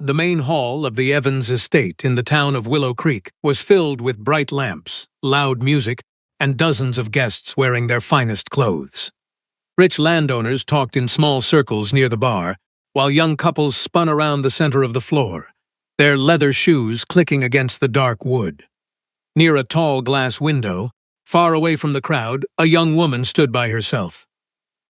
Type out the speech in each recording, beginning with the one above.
The main hall of the Evans estate in the town of Willow Creek was filled with bright lamps, loud music, and dozens of guests wearing their finest clothes. Rich landowners talked in small circles near the bar, while young couples spun around the center of the floor, their leather shoes clicking against the dark wood. Near a tall glass window, far away from the crowd, a young woman stood by herself.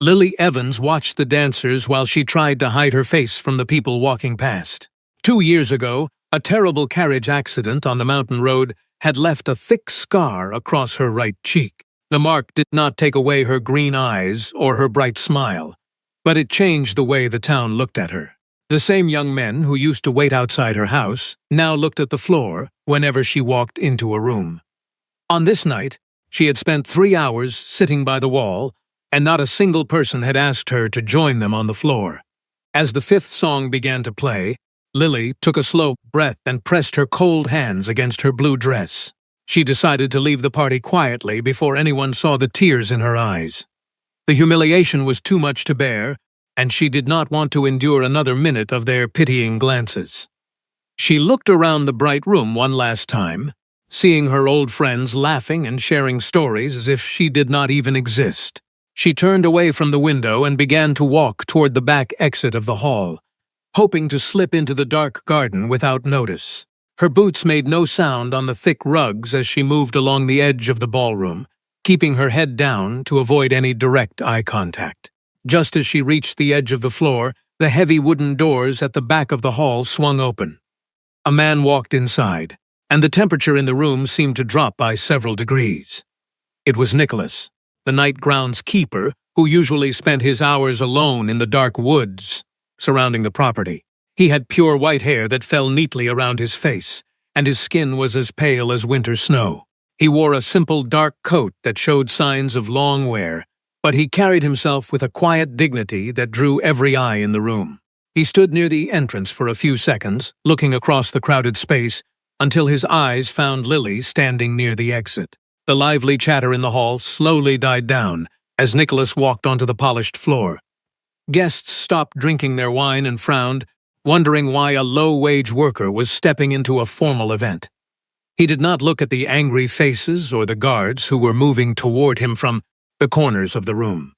Lily Evans watched the dancers while she tried to hide her face from the people walking past. 2 years ago, a terrible carriage accident on the mountain road had left a thick scar across her right cheek. The mark did not take away her green eyes or her bright smile, but it changed the way the town looked at her. The same young men who used to wait outside her house now looked at the floor whenever she walked into a room. On this night, she had spent 3 hours sitting by the wall, and not a single person had asked her to join them on the floor. As the fifth song began to play, Lily took a slow breath and pressed her cold hands against her blue dress. She decided to leave the party quietly before anyone saw the tears in her eyes. The humiliation was too much to bear, and she did not want to endure another minute of their pitying glances. She looked around the bright room one last time, seeing her old friends laughing and sharing stories as if she did not even exist. She turned away from the window and began to walk toward the back exit of the hall, hoping to slip into the dark garden without notice. Her boots made no sound on the thick rugs as she moved along the edge of the ballroom, keeping her head down to avoid any direct eye contact. Just as she reached the edge of the floor, the heavy wooden doors at the back of the hall swung open. A man walked inside, and the temperature in the room seemed to drop by several degrees. It was Nicholas, the night grounds keeper, who usually spent his hours alone in the dark woods surrounding the property. He had pure white hair that fell neatly around his face, and his skin was as pale as winter snow. He wore a simple dark coat that showed signs of long wear, but he carried himself with a quiet dignity that drew every eye in the room. He stood near the entrance for a few seconds, looking across the crowded space, until his eyes found Lily standing near the exit. The lively chatter in the hall slowly died down as Nicholas walked onto the polished floor. Guests stopped drinking their wine and frowned, wondering why a low-wage worker was stepping into a formal event. He did not look at the angry faces or the guards who were moving toward him from the corners of the room.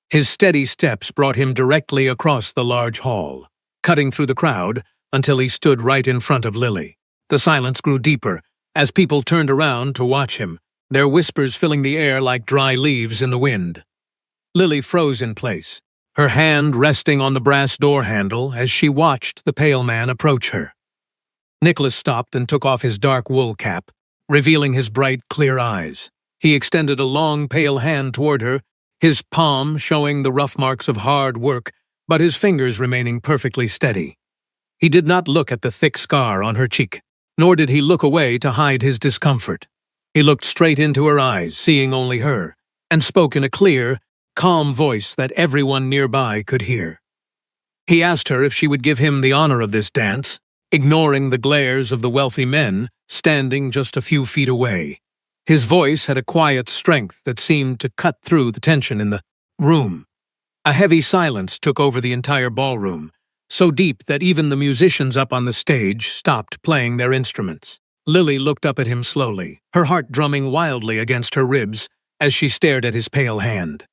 His steady steps brought him directly across the large hall, cutting through the crowd until he stood right in front of Lily. The silence grew deeper as people turned around to watch him, their whispers filling the air like dry leaves in the wind. Lily froze in place, her hand resting on the brass door handle as she watched the pale man approach her. Nicholas stopped and took off his dark wool cap, revealing his bright, clear eyes. He extended a long, pale hand toward her, his palm showing the rough marks of hard work, but his fingers remaining perfectly steady. He did not look at the thick scar on her cheek, nor did he look away to hide his discomfort. He looked straight into her eyes, seeing only her, and spoke in a clear, calm voice that everyone nearby could hear. He asked her if she would give him the honor of this dance, ignoring the glares of the wealthy men standing just a few feet away. His voice had a quiet strength that seemed to cut through the tension in the room. A heavy silence took over the entire ballroom, so deep that even the musicians up on the stage stopped playing their instruments. Lily looked up at him slowly, her heart drumming wildly against her ribs as she stared at his pale hand.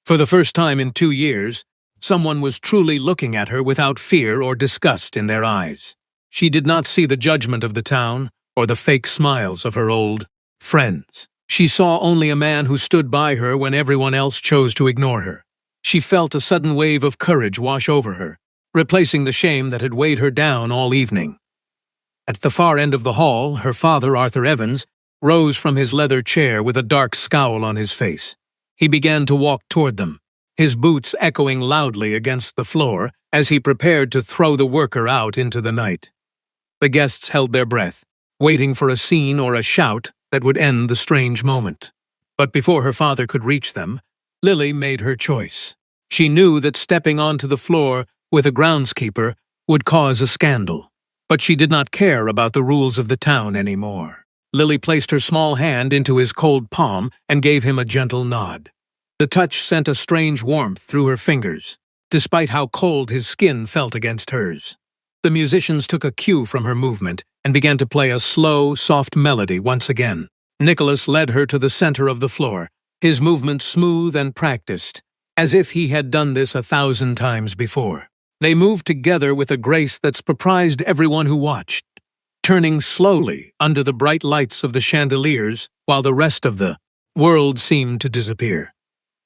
For the first time in 2 years, someone was truly looking at her without fear or disgust in their eyes. She did not see the judgment of the town or the fake smiles of her old friends. She saw only a man who stood by her when everyone else chose to ignore her. She felt a sudden wave of courage wash over her, replacing the shame that had weighed her down all evening. At the far end of the hall, her father, Arthur Evans, rose from his leather chair with a dark scowl on his face. He began to walk toward them, his boots echoing loudly against the floor as he prepared to throw the worker out into the night. The guests held their breath, waiting for a scene or a shout that would end the strange moment. But before her father could reach them, Lily made her choice. She knew that stepping onto the floor with a groundskeeper would cause a scandal, but she did not care about the rules of the town anymore. Lily placed her small hand into his cold palm and gave him a gentle nod. The touch sent a strange warmth through her fingers, despite how cold his skin felt against hers. The musicians took a cue from her movement and began to play a slow, soft melody once again. Nicholas led her to the center of the floor, his movements smooth and practiced, as if he had done this 1,000 times before. They moved together with a grace that surprised everyone who watched, turning slowly under the bright lights of the chandeliers while the rest of the world seemed to disappear.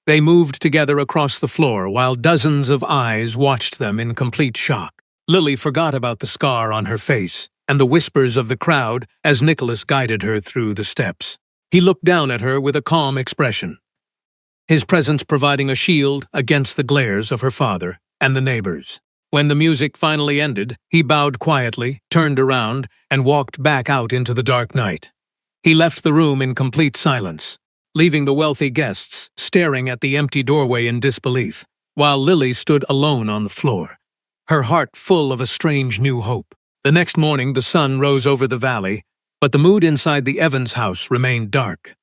They moved together across the floor while dozens of eyes watched them in complete shock. Lily forgot about the scar on her face and the whispers of the crowd as Nicholas guided her through the steps. He looked down at her with a calm expression, his presence providing a shield against the glares of her father and the neighbors. When the music finally ended, he bowed quietly, turned around, and walked back out into the dark night. He left the room in complete silence, leaving the wealthy guests staring at the empty doorway in disbelief, while Lily stood alone on the floor, her heart full of a strange new hope. The next morning the sun rose over the valley, but the mood inside the Evans house remained dark.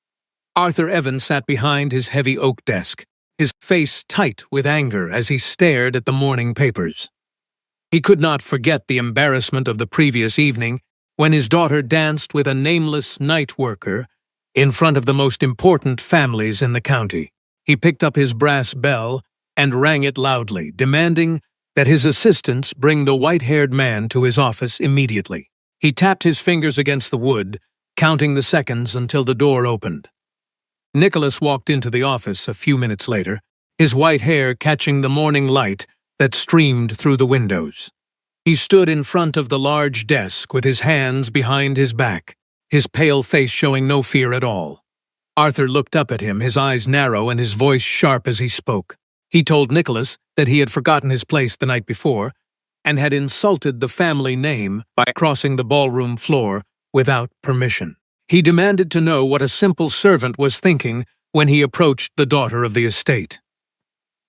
Arthur Evans sat behind his heavy oak desk, his face tight with anger as he stared at the morning papers. He could not forget the embarrassment of the previous evening when his daughter danced with a nameless night worker in front of the most important families in the county. He picked up his brass bell and rang it loudly, demanding that his assistants bring the white-haired man to his office immediately. He tapped his fingers against the wood, counting the seconds until the door opened. Nicholas walked into the office a few minutes later, his white hair catching the morning light that streamed through the windows. He stood in front of the large desk with his hands behind his back, his pale face showing no fear at all. Arthur looked up at him, his eyes narrow and his voice sharp as he spoke. He told Nicholas that he had forgotten his place the night before and had insulted the family name by crossing the ballroom floor without permission. He demanded to know what a simple servant was thinking when he approached the daughter of the estate.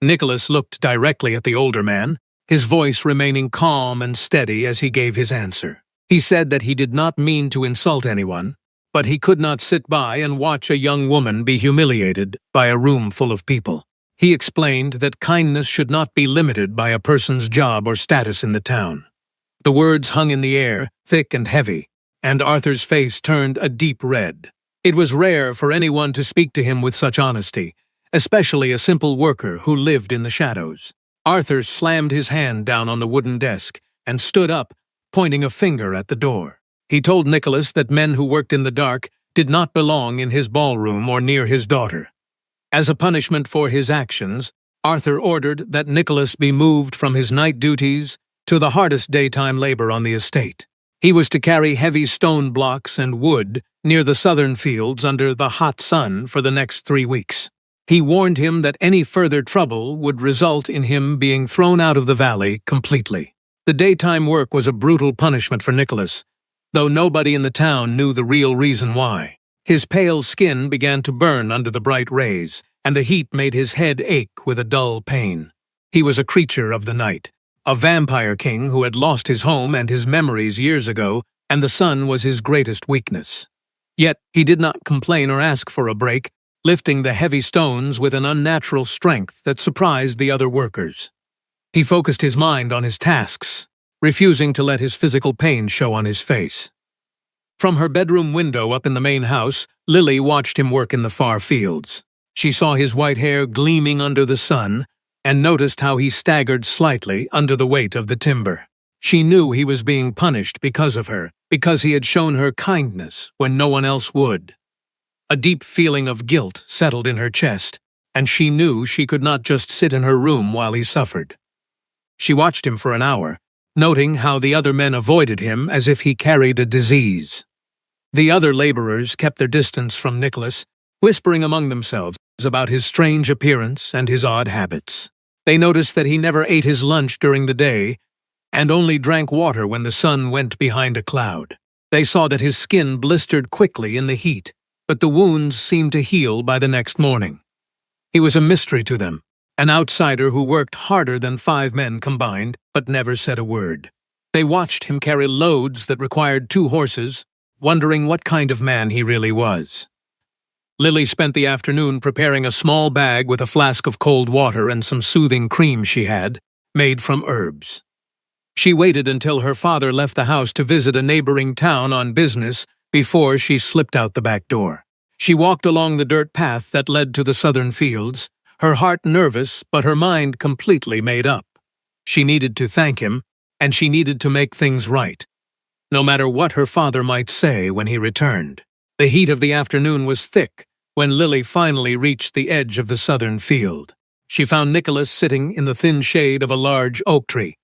Nicholas looked directly at the older man, his voice remaining calm and steady as he gave his answer. He said that he did not mean to insult anyone, but he could not sit by and watch a young woman be humiliated by a room full of people. He explained that kindness should not be limited by a person's job or status in the town. The words hung in the air, thick and heavy, and Arthur's face turned a deep red. It was rare for anyone to speak to him with such honesty, especially a simple worker who lived in the shadows. Arthur slammed his hand down on the wooden desk and stood up, pointing a finger at the door. He told Nicholas that men who worked in the dark did not belong in his ballroom or near his daughter. As a punishment for his actions, Arthur ordered that Nicholas be moved from his night duties to the hardest daytime labor on the estate. He was to carry heavy stone blocks and wood near the southern fields under the hot sun for the next 3 weeks. He warned him that any further trouble would result in him being thrown out of the valley completely. The daytime work was a brutal punishment for Nicholas, though nobody in the town knew the real reason why. His pale skin began to burn under the bright rays, and the heat made his head ache with a dull pain. He was a creature of the night, a vampire king who had lost his home and his memories years ago, and the sun was his greatest weakness. Yet he did not complain or ask for a break, lifting the heavy stones with an unnatural strength that surprised the other workers. He focused his mind on his tasks, refusing to let his physical pain show on his face. From her bedroom window up in the main house, Lily watched him work in the far fields. She saw his white hair gleaming under the sun and noticed how he staggered slightly under the weight of the timber. She knew he was being punished because of her, because he had shown her kindness when no one else would. A deep feeling of guilt settled in her chest, and she knew she could not just sit in her room while he suffered. She watched him for an hour, noting how the other men avoided him as if he carried a disease. The other laborers kept their distance from Nicholas, whispering among themselves about his strange appearance and his odd habits. They noticed that he never ate his lunch during the day and only drank water when the sun went behind a cloud. They saw that his skin blistered quickly in the heat, but the wounds seemed to heal by the next morning. He was a mystery to them, an outsider who worked harder than 5 men combined, but never said a word. They watched him carry loads that required 2 horses, wondering what kind of man he really was. Lily spent the afternoon preparing a small bag with a flask of cold water and some soothing cream she had, made from herbs. She waited until her father left the house to visit a neighboring town on business before she slipped out the back door. She walked along the dirt path that led to the southern fields, her heart nervous but her mind completely made up. She needed to thank him, and she needed to make things right, no matter what her father might say when he returned. The heat of the afternoon was thick when Lily finally reached the edge of the southern field. She found Nicholas sitting in the thin shade of a large oak tree,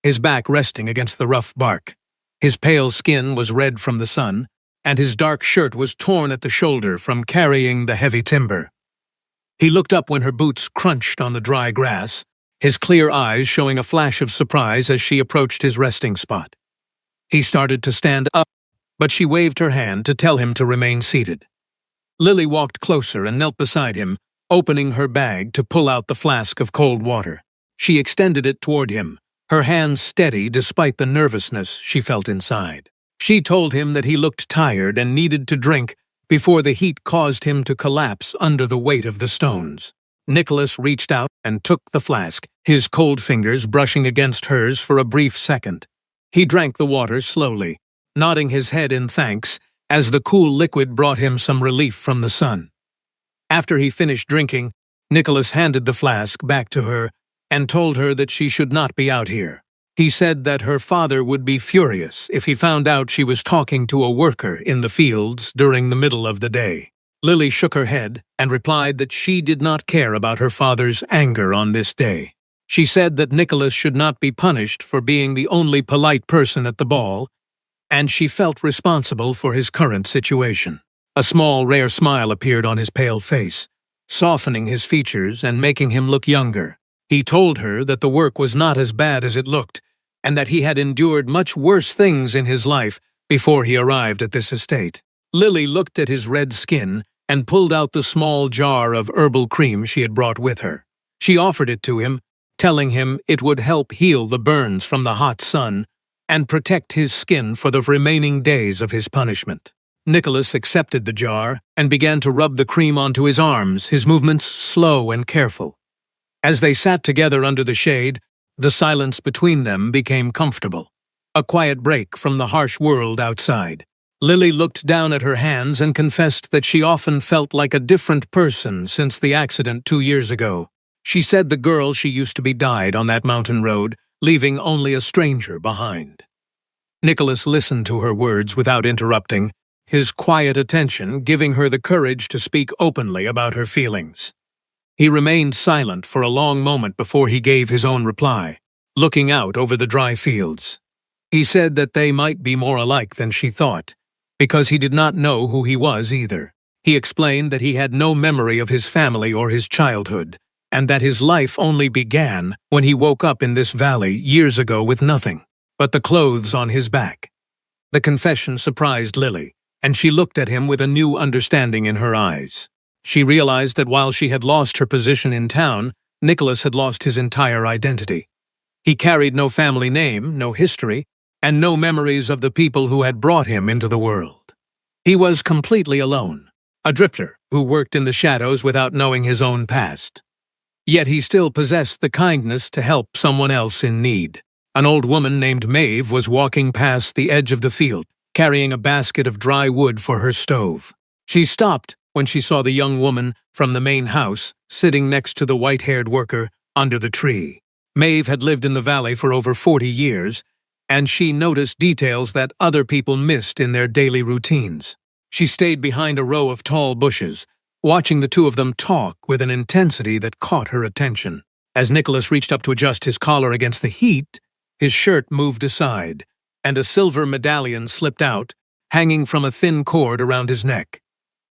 his back resting against the rough bark. His pale skin was red from the sun, and his dark shirt was torn at the shoulder from carrying the heavy timber. He looked up when her boots crunched on the dry grass, his clear eyes showing a flash of surprise as she approached his resting spot. He started to stand up, but she waved her hand to tell him to remain seated. Lily walked closer and knelt beside him, opening her bag to pull out the flask of cold water. She extended it toward him, her hands steady despite the nervousness she felt inside. She told him that he looked tired and needed to drink before the heat caused him to collapse under the weight of the stones. Nicholas reached out and took the flask, his cold fingers brushing against hers for a brief second. He drank the water slowly, nodding his head in thanks as the cool liquid brought him some relief from the sun. After he finished drinking, Nicholas handed the flask back to her and told her that she should not be out here. He said that her father would be furious if he found out she was talking to a worker in the fields during the middle of the day. Lily shook her head and replied that she did not care about her father's anger on this day. She said that Nicholas should not be punished for being the only polite person at the ball, and she felt responsible for his current situation. A small, rare smile appeared on his pale face, softening his features and making him look younger. He told her that the work was not as bad as it looked, and that he had endured much worse things in his life before he arrived at this estate. Lily looked at his red skin and pulled out the small jar of herbal cream she had brought with her. She offered it to him, telling him it would help heal the burns from the hot sun and protect his skin for the remaining days of his punishment. Nicholas accepted the jar and began to rub the cream onto his arms, his movements slow and careful. As they sat together under the shade, the silence between them became comfortable, a quiet break from the harsh world outside. Lily looked down at her hands and confessed that she often felt like a different person since the accident 2 years ago. She said the girl she used to be died on that mountain road, leaving only a stranger behind. Nicholas listened to her words without interrupting, his quiet attention giving her the courage to speak openly about her feelings. He remained silent for a long moment before he gave his own reply, looking out over the dry fields. He said that they might be more alike than she thought, because he did not know who he was either. He explained that he had no memory of his family or his childhood, and that his life only began when he woke up in this valley years ago with nothing but the clothes on his back. The confession surprised Lily, and she looked at him with a new understanding in her eyes. She realized that while she had lost her position in town, Nicholas had lost his entire identity. He carried no family name, no history, and no memories of the people who had brought him into the world. He was completely alone, a drifter who worked in the shadows without knowing his own past. Yet he still possessed the kindness to help someone else in need. An old woman named Maeve was walking past the edge of the field, carrying a basket of dry wood for her stove. She stopped when she saw the young woman from the main house sitting next to the white-haired worker under the tree. Maeve had lived in the valley for over 40 years, and she noticed details that other people missed in their daily routines. She stayed behind a row of tall bushes, watching the two of them talk with an intensity that caught her attention. As Nicholas reached up to adjust his collar against the heat, his shirt moved aside, and a silver medallion slipped out, hanging from a thin cord around his neck.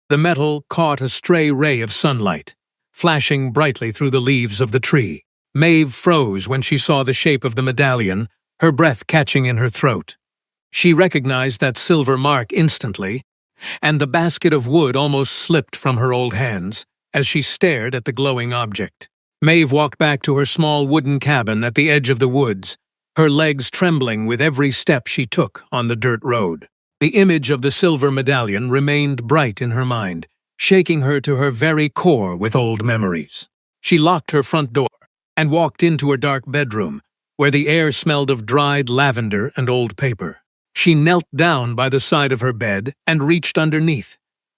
The metal caught a stray ray of sunlight, flashing brightly through the leaves of the tree. Maeve froze when she saw the shape of the medallion, her breath catching in her throat. She recognized that silver mark instantly, and the basket of wood almost slipped from her old hands as she stared at the glowing object. Maeve walked back to her small wooden cabin at the edge of the woods, her legs trembling with every step she took on the dirt road. The image of the silver medallion remained bright in her mind, shaking her to her very core with old memories. She locked her front door and walked into her dark bedroom, where the air smelled of dried lavender and old paper. She knelt down by the side of her bed and reached underneath,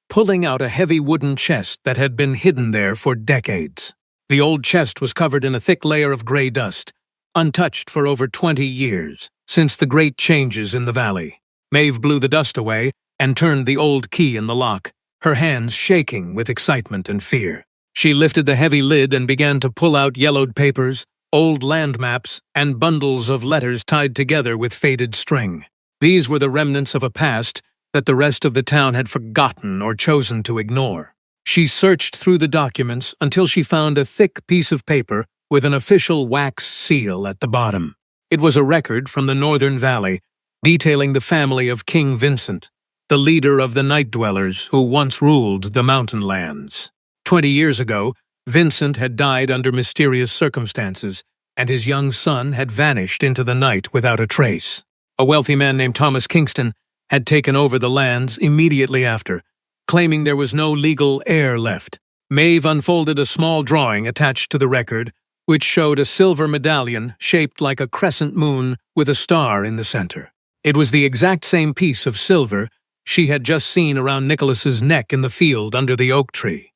pulling out a heavy wooden chest that had been hidden there for decades. The old chest was covered in a thick layer of gray dust, untouched for over 20 years, since the great changes in the valley. Maeve blew the dust away and turned the old key in the lock, her hands shaking with excitement and fear. She lifted the heavy lid and began to pull out yellowed papers, old land maps, and bundles of letters tied together with faded string. These were the remnants of a past that the rest of the town had forgotten or chosen to ignore. She searched through the documents until she found a thick piece of paper with an official wax seal at the bottom. It was a record from the Northern Valley, detailing the family of King Vincent, the leader of the Night Dwellers who once ruled the mountain lands. 20 years ago, Vincent had died under mysterious circumstances, and his young son had vanished into the night without a trace. A wealthy man named Thomas Kingston had taken over the lands immediately after, claiming there was no legal heir left. Maeve unfolded a small drawing attached to the record, which showed a silver medallion shaped like a crescent moon with a star in the center. It was the exact same piece of silver she had just seen around Nicholas's neck in the field under the oak tree.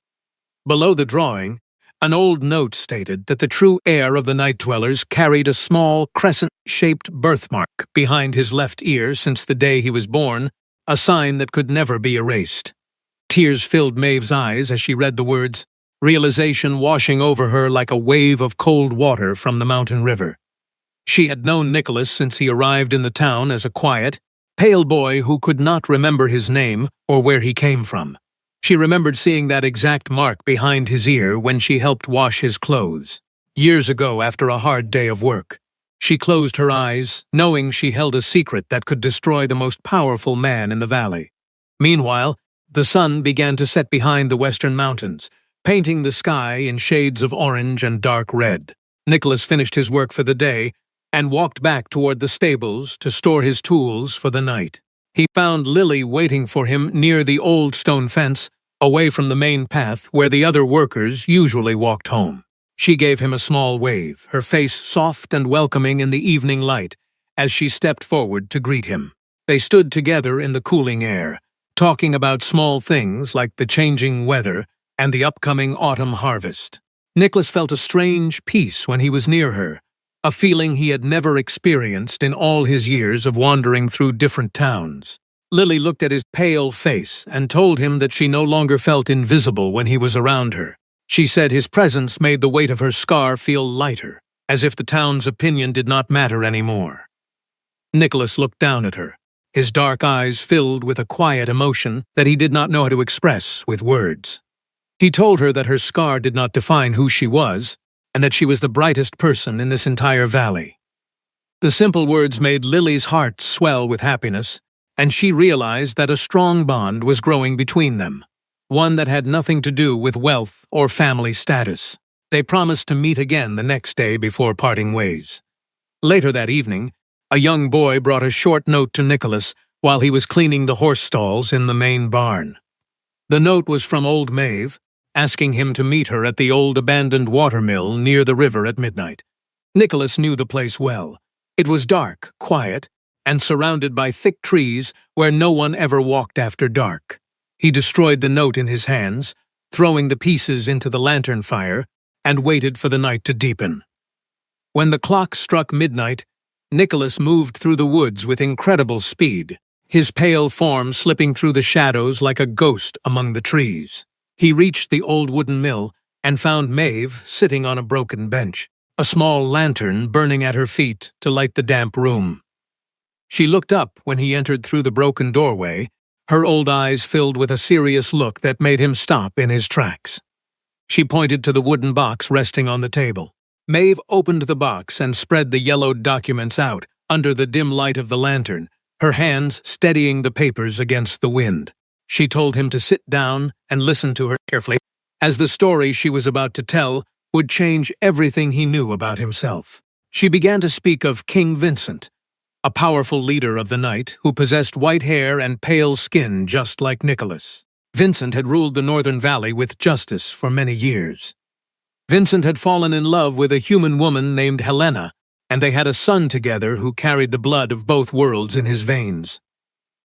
Below the drawing, an old note stated that the true heir of the Night Dwellers carried a small crescent-shaped birthmark behind his left ear since the day he was born, a sign that could never be erased. Tears filled Maeve's eyes as she read the words, realization washing over her like a wave of cold water from the mountain river. She had known Nicholas since he arrived in the town as a quiet, pale boy who could not remember his name or where he came from. She remembered seeing that exact mark behind his ear when she helped wash his clothes, years ago after a hard day of work. She closed her eyes, knowing she held a secret that could destroy the most powerful man in the valley. Meanwhile, the sun began to set behind the western mountains, painting the sky in shades of orange and dark red. Nicholas finished his work for the day and walked back toward the stables to store his tools for the night. He found Lily waiting for him near the old stone fence, away from the main path where the other workers usually walked home. She gave him a small wave, her face soft and welcoming in the evening light, as she stepped forward to greet him. They stood together in the cooling air, talking about small things like the changing weather and the upcoming autumn harvest. Nicholas felt a strange peace when he was near her, a feeling he had never experienced in all his years of wandering through different towns. Lily looked at his pale face and told him that she no longer felt invisible when he was around her. She said his presence made the weight of her scar feel lighter, as if the town's opinion did not matter anymore. Nicholas looked down at her, his dark eyes filled with a quiet emotion that he did not know how to express with words. He told her that her scar did not define who she was, and that she was the brightest person in this entire valley. The simple words made Lily's heart swell with happiness, and she realized that a strong bond was growing between them, one that had nothing to do with wealth or family status. They promised to meet again the next day before parting ways. Later that evening, a young boy brought a short note to Nicholas while he was cleaning the horse stalls in the main barn. The note was from old Maeve, asking him to meet her at the old abandoned watermill near the river at midnight. Nicholas knew the place well. It was dark, quiet, and surrounded by thick trees where no one ever walked after dark. He destroyed the note in his hands, throwing the pieces into the lantern fire, and waited for the night to deepen. When the clock struck midnight, Nicholas moved through the woods with incredible speed, his pale form slipping through the shadows like a ghost among the trees. He reached the old wooden mill and found Maeve sitting on a broken bench, a small lantern burning at her feet to light the damp room. She looked up when he entered through the broken doorway, her old eyes filled with a serious look that made him stop in his tracks. She pointed to the wooden box resting on the table. Maeve opened the box and spread the yellowed documents out under the dim light of the lantern, her hands steadying the papers against the wind. She told him to sit down and listen to her carefully, as the story she was about to tell would change everything he knew about himself. She began to speak of King Vincent, a powerful leader of the night who possessed white hair and pale skin just like Nicholas. Vincent had ruled the Northern Valley with justice for many years. Vincent had fallen in love with a human woman named Helena and they had a son together who carried the blood of both worlds in his veins.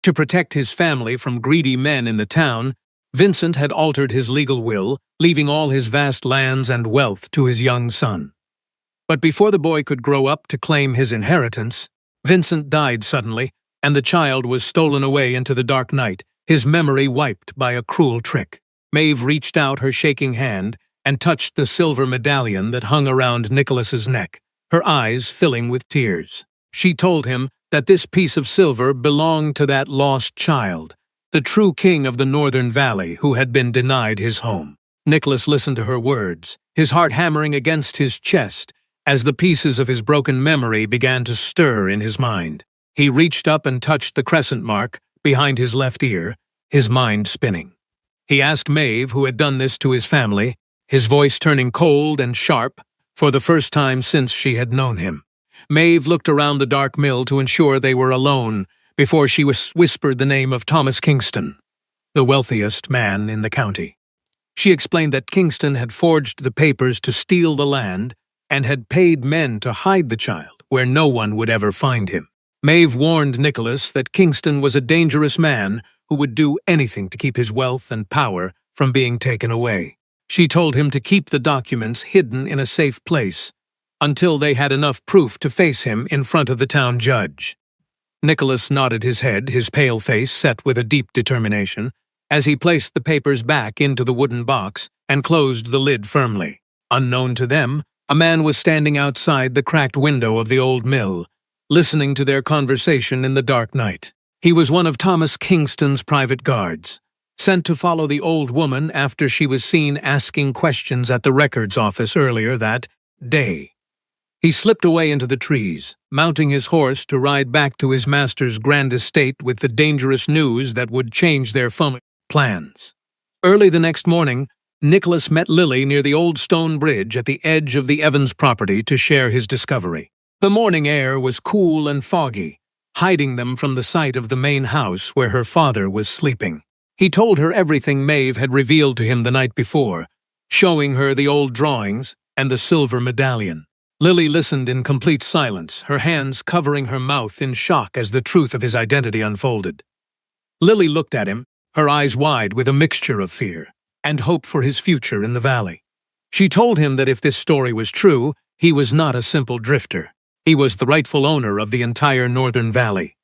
To protect his family from greedy men in the town, Vincent had altered his legal will, leaving all his vast lands and wealth to his young son. But before the boy could grow up to claim his inheritance, Vincent died suddenly, and the child was stolen away into the dark night, his memory wiped by a cruel trick. Maeve reached out her shaking hand and touched the silver medallion that hung around Nicholas's neck, her eyes filling with tears. She told him that this piece of silver belonged to that lost child, the true king of the Northern Valley who had been denied his home. Nicholas listened to her words, his heart hammering against his chest as the pieces of his broken memory began to stir in his mind. He reached up and touched the crescent mark behind his left ear, his mind spinning. He asked Maeve who had done this to his family, his voice turning cold and sharp for the first time since she had known him. Maeve looked around the dark mill to ensure they were alone before she whispered the name of Thomas Kingston, the wealthiest man in the county. She explained that Kingston had forged the papers to steal the land and had paid men to hide the child where no one would ever find him. Maeve warned Nicholas that Kingston was a dangerous man who would do anything to keep his wealth and power from being taken away. She told him to keep the documents hidden in a safe place until they had enough proof to face him in front of the town judge. Nicholas nodded his head, his pale face set with a deep determination, as he placed the papers back into the wooden box and closed the lid firmly. Unknown to them, a man was standing outside the cracked window of the old mill, listening to their conversation in the dark night. He was one of Thomas Kingston's private guards, sent to follow the old woman after she was seen asking questions at the records office earlier that day. He slipped away into the trees, mounting his horse to ride back to his master's grand estate with the dangerous news that would change their plans. Early the next morning, Nicholas met Lily near the old stone bridge at the edge of the Evans property to share his discovery. The morning air was cool and foggy, hiding them from the sight of the main house where her father was sleeping. He told her everything Maeve had revealed to him the night before, showing her the old drawings and the silver medallion. Lily listened in complete silence, her hands covering her mouth in shock as the truth of his identity unfolded. Lily looked at him, her eyes wide with a mixture of fear and hope for his future in the valley. She told him that if this story was true, he was not a simple drifter. He was the rightful owner of the entire Northern Valley.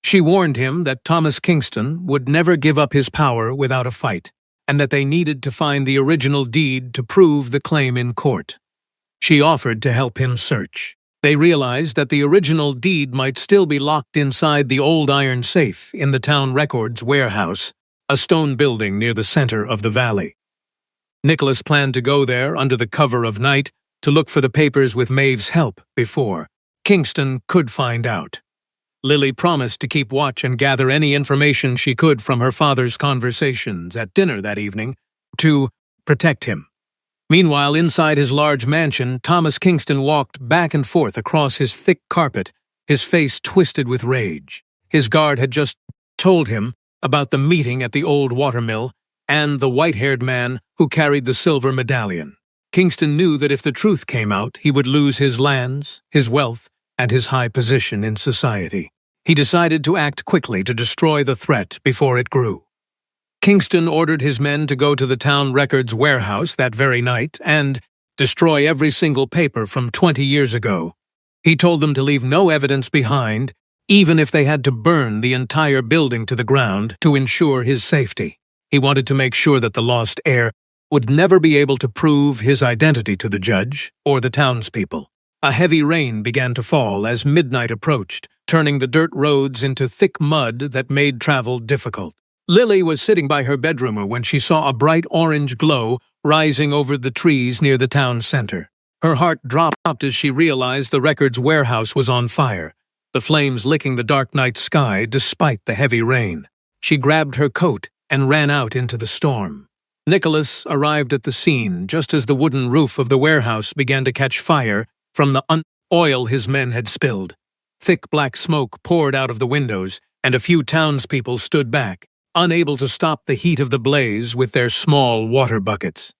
She warned him that Thomas Kingston would never give up his power without a fight, and that they needed to find the original deed to prove the claim in court. She offered to help him search. They realized that the original deed might still be locked inside the old iron safe in the town records warehouse, a stone building near the center of the valley. Nicholas planned to go there under the cover of night to look for the papers with Maeve's help before Kingston could find out. Lily promised to keep watch and gather any information she could from her father's conversations at dinner that evening to protect him. Meanwhile, inside his large mansion, Thomas Kingston walked back and forth across his thick carpet, his face twisted with rage. His guard had just told him about the meeting at the old watermill and the white-haired man who carried the silver medallion. Kingston knew that if the truth came out, he would lose his lands, his wealth, and his high position in society. He decided to act quickly to destroy the threat before it grew. Kingston ordered his men to go to the town records warehouse that very night and destroy every single paper from 20 years ago. He told them to leave no evidence behind, even if they had to burn the entire building to the ground to ensure his safety. He wanted to make sure that the lost heir would never be able to prove his identity to the judge or the townspeople. A heavy rain began to fall as midnight approached, turning the dirt roads into thick mud that made travel difficult. Lily was sitting by her bedroom when she saw a bright orange glow rising over the trees near the town center. Her heart dropped as she realized the records warehouse was on fire, the flames licking the dark night sky despite the heavy rain. She grabbed her coat and ran out into the storm. Nicholas arrived at the scene just as the wooden roof of the warehouse began to catch fire from the oil his men had spilled. Thick black smoke poured out of the windows, and a few townspeople stood back, unable to stop the heat of the blaze with their small water buckets.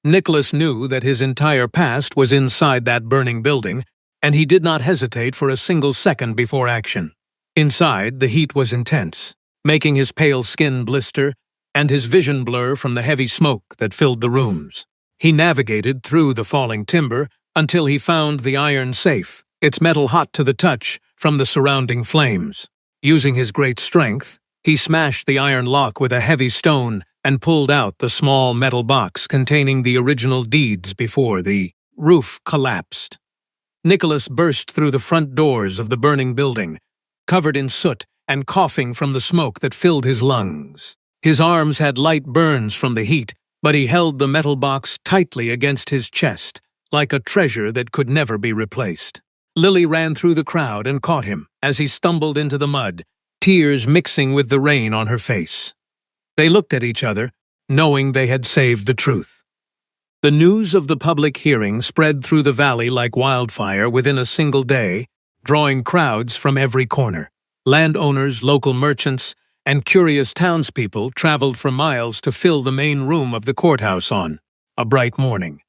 Nicholas knew that his entire past was inside that burning building, and he did not hesitate for a single second before action. Inside, the heat was intense, making his pale skin blister and his vision blur from the heavy smoke that filled the rooms. He navigated through the falling timber until he found the iron safe, its metal hot to the touch from the surrounding flames. Using his great strength, he smashed the iron lock with a heavy stone and pulled out the small metal box containing the original deeds before the roof collapsed. Nicholas burst through the front doors of the burning building, covered in soot and coughing from the smoke that filled his lungs. His arms had light burns from the heat, but he held the metal box tightly against his chest, like a treasure that could never be replaced. Lily ran through the crowd and caught him as he stumbled into the mud, tears mixing with the rain on her face. They looked at each other, knowing they had saved the truth. The news of the public hearing spread through the valley like wildfire within a single day, drawing crowds from every corner. Landowners, local merchants, and curious townspeople traveled for miles to fill the main room of the courthouse on a bright morning.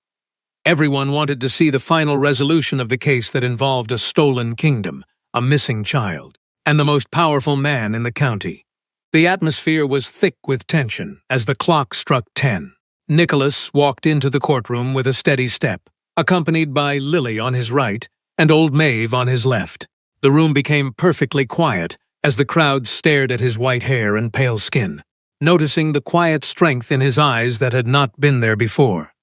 Everyone wanted to see the final resolution of the case that involved a stolen kingdom, a missing child, and the most powerful man in the county. The atmosphere was thick with tension as the clock struck 10. Nicholas walked into the courtroom with a steady step, accompanied by Lily on his right and old Maeve on his left. The room became perfectly quiet as the crowd stared at his white hair and pale skin, noticing the quiet strength in his eyes that had not been there before.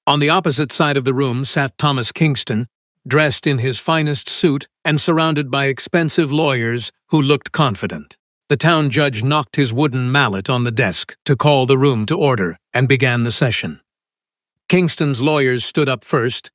On the opposite side of the room sat Thomas Kingston, dressed in his finest suit and surrounded by expensive lawyers who looked confident. The town judge knocked his wooden mallet on the desk to call the room to order and began the session. Kingston's lawyers stood up first,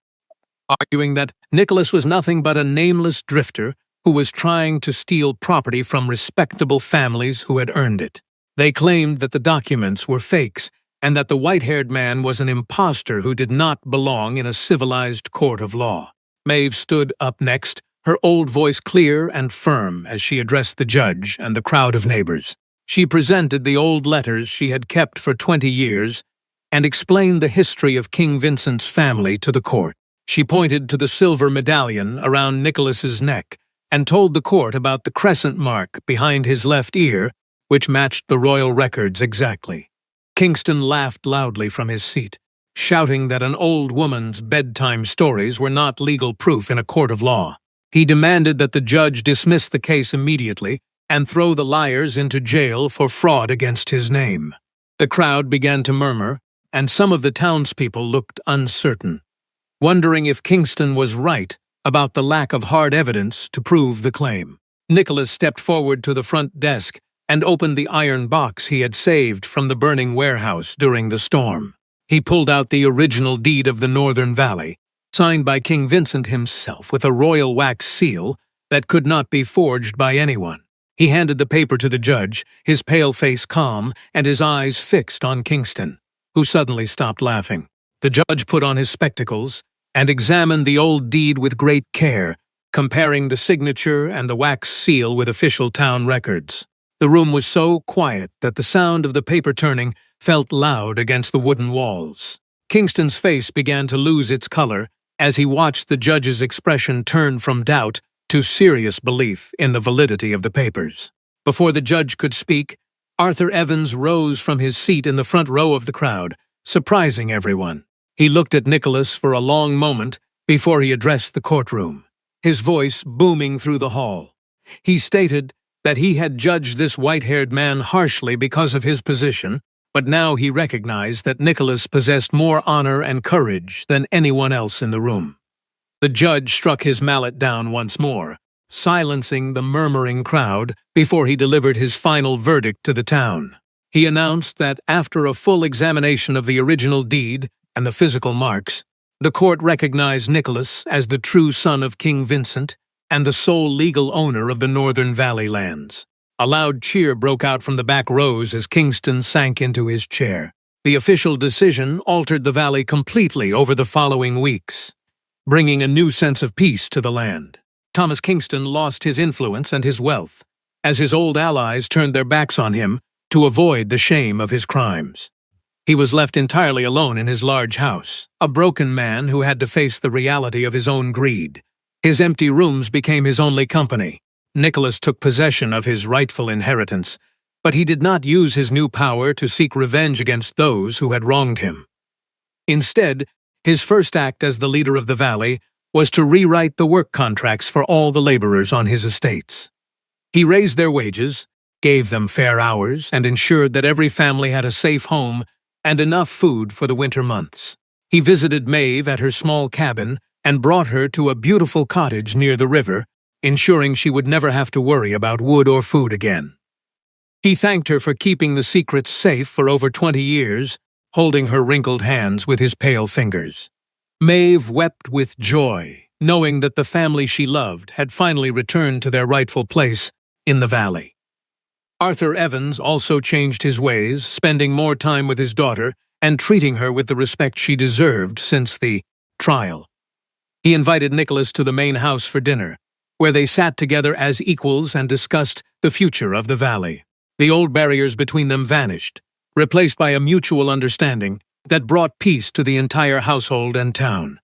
arguing that Nicholas was nothing but a nameless drifter who was trying to steal property from respectable families who had earned it. They claimed that the documents were fakes and that the white-haired man was an impostor who did not belong in a civilized court of law. Maeve stood up next, her old voice clear and firm as she addressed the judge and the crowd of neighbors. She presented the old letters she had kept for 20 years and explained the history of King Vincent's family to the court. She pointed to the silver medallion around Nicholas's neck and told the court about the crescent mark behind his left ear, which matched the royal records exactly. Kingston laughed loudly from his seat, shouting that an old woman's bedtime stories were not legal proof in a court of law. He demanded that the judge dismiss the case immediately and throw the liars into jail for fraud against his name. The crowd began to murmur, and some of the townspeople looked uncertain, wondering if Kingston was right about the lack of hard evidence to prove the claim. Nicholas stepped forward to the front desk and opened the iron box he had saved from the burning warehouse during the storm. He pulled out the original deed of the Northern Valley, signed by King Vincent himself with a royal wax seal that could not be forged by anyone. He handed the paper to the judge, his pale face calm and his eyes fixed on Kingston, who suddenly stopped laughing. The judge put on his spectacles and examined the old deed with great care, comparing the signature and the wax seal with official town records. The room was so quiet that the sound of the paper turning felt loud against the wooden walls. Kingston's face began to lose its color as he watched the judge's expression turn from doubt to serious belief in the validity of the papers. Before the judge could speak, Arthur Evans rose from his seat in the front row of the crowd, surprising everyone. He looked at Nicholas for a long moment before he addressed the courtroom, his voice booming through the hall. He stated that he had judged this white-haired man harshly because of his position, but now he recognized that Nicholas possessed more honor and courage than anyone else in the room. The judge struck his mallet down once more, silencing the murmuring crowd before he delivered his final verdict to the town. He announced that after a full examination of the original deed and the physical marks, the court recognized Nicholas as the true son of King Vincent and the sole legal owner of the Northern Valley lands. A loud cheer broke out from the back rows as Kingston sank into his chair. The official decision altered the valley completely over the following weeks, bringing a new sense of peace to the land. Thomas Kingston lost his influence and his wealth, as his old allies turned their backs on him to avoid the shame of his crimes. He was left entirely alone in his large house, a broken man who had to face the reality of his own greed. His empty rooms became his only company. Nicholas took possession of his rightful inheritance, but he did not use his new power to seek revenge against those who had wronged him. Instead, his first act as the leader of the valley was to rewrite the work contracts for all the laborers on his estates. He raised their wages, gave them fair hours, and ensured that every family had a safe home and enough food for the winter months. He visited Maeve at her small cabin and brought her to a beautiful cottage near the river, ensuring she would never have to worry about wood or food again. He thanked her for keeping the secrets safe for over 20 years, holding her wrinkled hands with his pale fingers. Maeve wept with joy, knowing that the family she loved had finally returned to their rightful place in the valley. Arthur Evans also changed his ways, spending more time with his daughter and treating her with the respect she deserved since the trial. He invited Nicholas to the main house for dinner, where they sat together as equals and discussed the future of the valley. The old barriers between them vanished, replaced by a mutual understanding that brought peace to the entire household and town.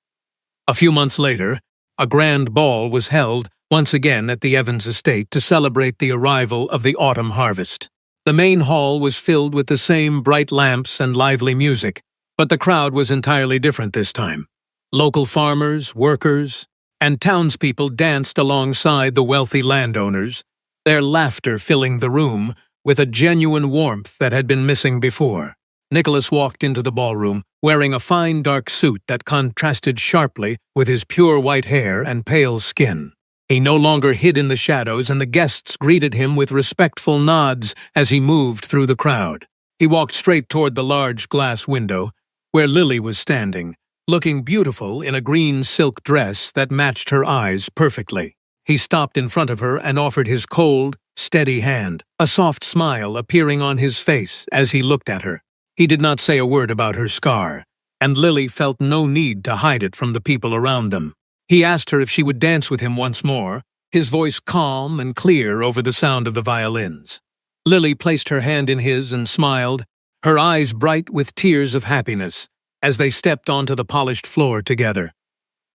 A few months later, a grand ball was held once again at the Evans estate to celebrate the arrival of the autumn harvest. The main hall was filled with the same bright lamps and lively music, but the crowd was entirely different this time. Local farmers, workers, and townspeople danced alongside the wealthy landowners, their laughter filling the room with a genuine warmth that had been missing before. Nicholas walked into the ballroom, wearing a fine dark suit that contrasted sharply with his pure white hair and pale skin. He no longer hid in the shadows, and the guests greeted him with respectful nods as he moved through the crowd. He walked straight toward the large glass window, where Lily was standing, looking beautiful in a green silk dress that matched her eyes perfectly. He stopped in front of her and offered his cold, steady hand, a soft smile appearing on his face as he looked at her. He did not say a word about her scar, and Lily felt no need to hide it from the people around them. He asked her if she would dance with him once more, his voice calm and clear over the sound of the violins. Lily placed her hand in his and smiled, her eyes bright with tears of happiness, as they stepped onto the polished floor together.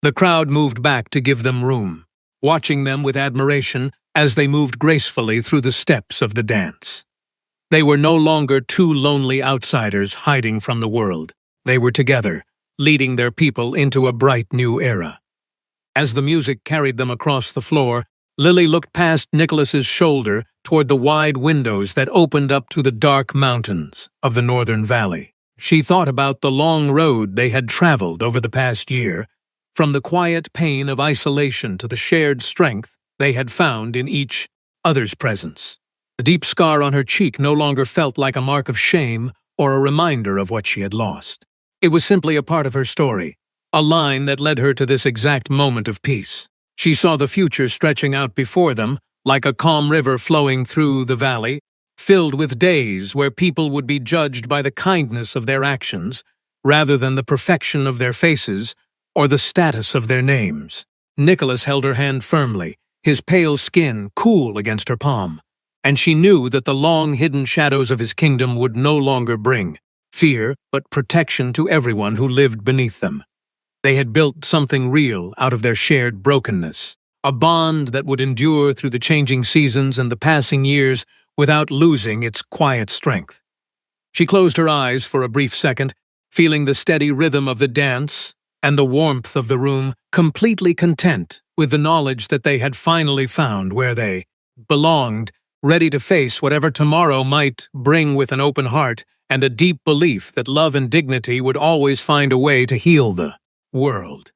The crowd moved back to give them room, watching them with admiration as they moved gracefully through the steps of the dance. They were no longer two lonely outsiders hiding from the world. They were together, leading their people into a bright new era. As the music carried them across the floor, Lily looked past Nicholas's shoulder toward the wide windows that opened up to the dark mountains of the northern valley. She thought about the long road they had traveled over the past year, from the quiet pain of isolation to the shared strength they had found in each other's presence. The deep scar on her cheek no longer felt like a mark of shame or a reminder of what she had lost. It was simply a part of her story, a line that led her to this exact moment of peace. She saw the future stretching out before them, like a calm river flowing through the valley, filled with days where people would be judged by the kindness of their actions, rather than the perfection of their faces or the status of their names. Nicholas held her hand firmly, his pale skin cool against her palm, and she knew that the long-hidden shadows of his kingdom would no longer bring fear but protection to everyone who lived beneath them. They had built something real out of their shared brokenness, a bond that would endure through the changing seasons and the passing years without losing its quiet strength. She closed her eyes for a brief second, feeling the steady rhythm of the dance and the warmth of the room, completely content with the knowledge that they had finally found where they belonged, ready to face whatever tomorrow might bring with an open heart and a deep belief that love and dignity would always find a way to heal the world.